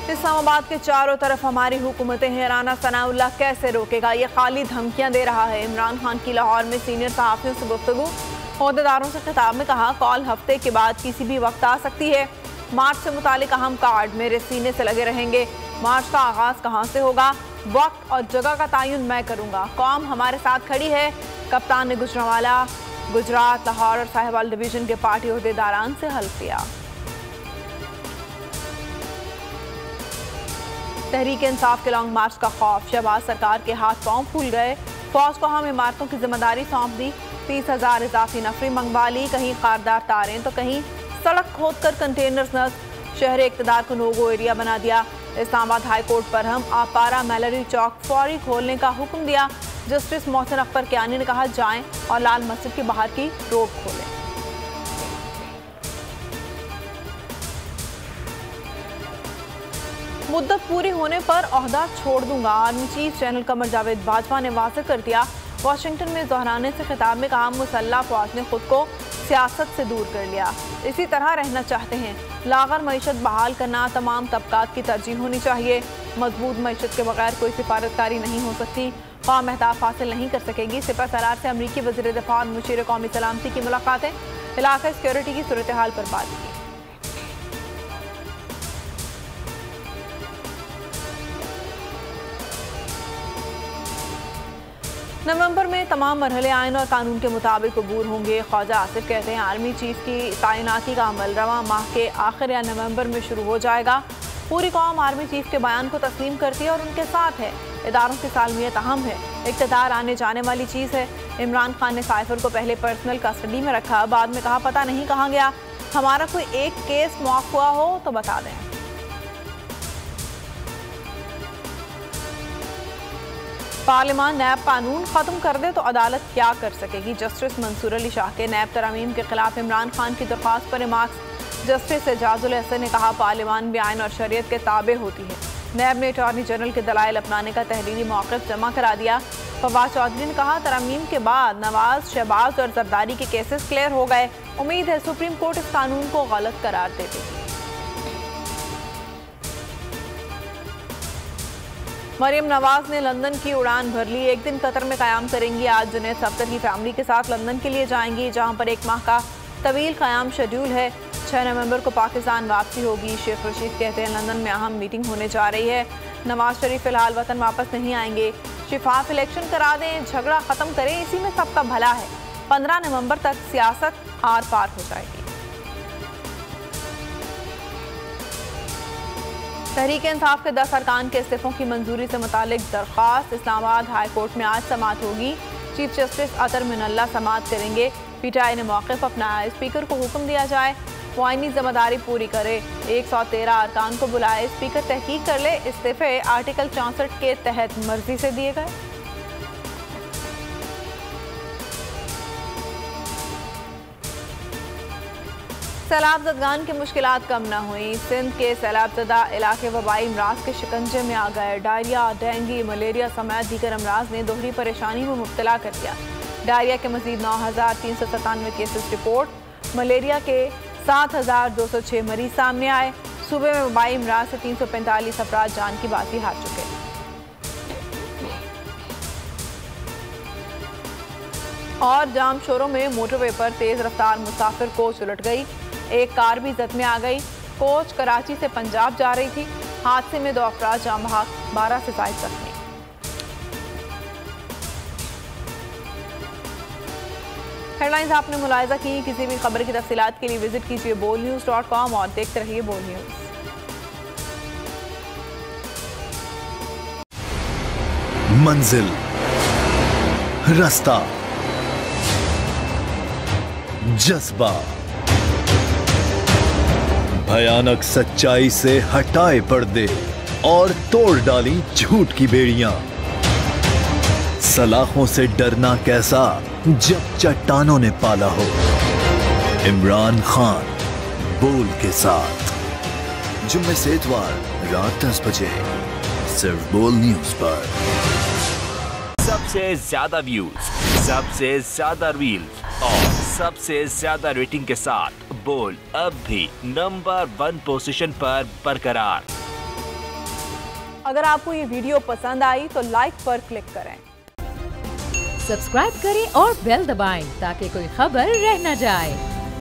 इस्लामाबाद के चारों तरफ हमारी हुकूमतें हैं, राना सनाउल्लाह कैसे रोकेगा? ये खाली धमकियां दे रहा है। इमरान खान की लाहौर में सीनियर सहाफ़ियों से गुफ्तगू, ओहदेदारों से खिताब में कहा कॉल हफ्ते के बाद किसी भी वक्त आ सकती है। मार्च से मुतालिक अहम कार्ड मेरे सीने से लगे रहेंगे। मार्च का आगाज कहाँ से होगा, वक्त और जगह का तयन मैं करूँगा। कौम हमारे साथ खड़ी है। कप्तान ने गुजरांवाला, गुजरात, लाहौर और साहिवाल डिवीजन के पार्टी ओहदेदारान से हल्फ लिया। तहरीक इंसाफ के लॉन्ग मार्च का खौफ, शहबाज सरकार के हाथ पांव फूल गए। फौज को हम इमारतों की जिम्मेदारी सौंप दी। 30,000 इजाफी नफरी मंगवा ली। कहीं खारदार तारें तो कहीं सड़क खोदकर कंटेनर्स नस्ब। शहर इक़्तिदार को नोगो एरिया बना दिया। इस्लामाबाद हाई कोर्ट पर हम आपारा मैलरी चौक फौरी खोलने का हुक्म दिया। जस्टिस मोहसिन अख्तर कियानी ने कहा जाएं और लाल मस्जिद के बाहर की रोड खोलें। मुद्दत पूरी होने पर ओहदा छोड़ दूंगा, army chief general Qamar Javed Bajwa ने वाज़ेह कर दिया। वाशिंगटन में दोहराने से खिताब में कहा मुसल्लह फौज ने खुद को सियासत से दूर कर लिया, इसी तरह रहना चाहते हैं। लागर मईशत बहाल करना तमाम तबकात की तरजीह होनी चाहिए। मजबूत मईशत के बगैर कोई सिफारतकारी नहीं हो सकती। कौम अहदाफ हासिल नहीं कर सकेगी। सिपह सलार से अमरीकी वज़ीर दिफ़ा और मुशीर कौमी सलामती की मुलाकातें, इलाका सिक्योरिटी की सूरत हाल पर बात की। नवंबर में तमाम मरहले आइन और कानून के मुताबिक अबूर होंगे। ख्वाजा आसिफ कहते हैं आर्मी चीफ की तैनाती का अमल रवां माह के आखिर या नवंबर में शुरू हो जाएगा। पूरी कौम आर्मी चीफ के बयान को तस्लीम करती है और उनके साथ है। इदारों की सालमियत अहम है, इक़्तिदार आने जाने वाली चीज़ है। इमरान खान ने साइफर को पहले पर्सनल कस्टडी में रखा, बाद में कहा पता नहीं कहाँ गया। हमारा कोई एक केस मौक़ हुआ हो तो बता दें। पार्लियामान नैब कानून खत्म कर दे तो अदालत क्या कर सकेगी? जस्टिस मंसूर अली शाह के नैब तरमीम के खिलाफ इमरान खान की दरख्वास्त पर रिमार्क्स। जस्टिस एजाजुल हसन ने कहा पार्लियामान भी आइन और शरीयत के ताबे होती है। नैब ने अटॉर्नी जनरल के दलाइल अपनाने का तहरीरी मौक़िफ़ जमा करा दिया। फवाद चौधरी ने कहा तरमीम के बाद नवाज, शहबाज और जरदारी के केसेस क्लियर हो गए। उम्मीद है सुप्रीम कोर्ट इस कानून को गलत करार दे देगी। मरियम नवाज ने लंदन की उड़ान भर ली। एक दिन कतर में क़याम करेंगी। आज जुनैद सफ्दर की फैमिली के साथ लंदन के लिए जाएंगी, जहां पर एक माह का तवील क़याम शेड्यूल है। 6 नवंबर को पाकिस्तान वापसी होगी। शेख रशीद कहते हैं लंदन में अहम मीटिंग होने जा रही है। नवाज शरीफ फिलहाल वतन वापस नहीं आएंगे। शिफाफ इलेक्शन करा दें, झगड़ा ख़त्म करें, इसी में सबका भला है। 15 नवंबर तक सियासत आर पार हो जाएगी। तहरीक इंसाफ के 10 अरकान के इस्तीफों की मंजूरी से मुतालिक दरख्वास्त। इस्लामाबाद हाई कोर्ट में आज समाअत होगी। चीफ जस्टिस अतर मिनल्ला समाअत करेंगे। पीटीआई ने मौक़िफ़ अपनाया। स्पीकर को हुक्म दिया जाए वो आईनी जिम्मेदारी पूरी करे। 113 अरकान को बुलाए, स्पीकर तहकीक कर ले इस्तीफे आर्टिकल 64 के तहत मर्जी से दिए गए। सैलाब ज़दगान की मुश्किलात कम न हुई। सिंध के सैलाबज़दा इलाके वबाई अमराज के शिकंजे में आ गए। डायरिया, डेंगू, मलेरिया समेत दीगर अमराज ने दोहरी परेशानी में मुब्तला कर दिया। डायरिया के मजीद 9,397 केसेस रिपोर्ट। मलेरिया के 7,206 मरीज सामने आए। सूबे में वबाई अमराज से 345 अफराद जान की बाजी हार चुके। और जाम शोरों में मोटरवे पर तेज रफ्तार मुसाफिर कोच उलट गई। एक कार भी जद में आ गई। कोच कराची से पंजाब जा रही थी। हादसे में 2 अफराद जाम बहक, 12 से ज़ायद जख्मी। हेडलाइंस आपने मुलाहिजा की। किसी भी खबर की तफसीलात के लिए विजिट कीजिए bolnews.com और देखते रहिए बोल न्यूज़। मंजिल, रास्ता, जज्बा, भयानक सच्चाई से हटाए पर्दे और तोड़ डाली झूठ की बेड़ियां। सलाखों से डरना कैसा जब चट्टानों ने पाला हो। इमरान खान बोल के साथ जुम्मे से इतवार रात 10 बजे सिर्फ बोल न्यूज पर। सबसे ज्यादा व्यूज, सबसे ज्यादा रील्स और सबसे ज्यादा रेटिंग के साथ बोल अब भी नंबर 1 पोजीशन पर बरकरार। अगर आपको ये वीडियो पसंद आई तो लाइक पर क्लिक करें। सब्सक्राइब करें और बेल दबाएं ताकि कोई खबर रह न जाए।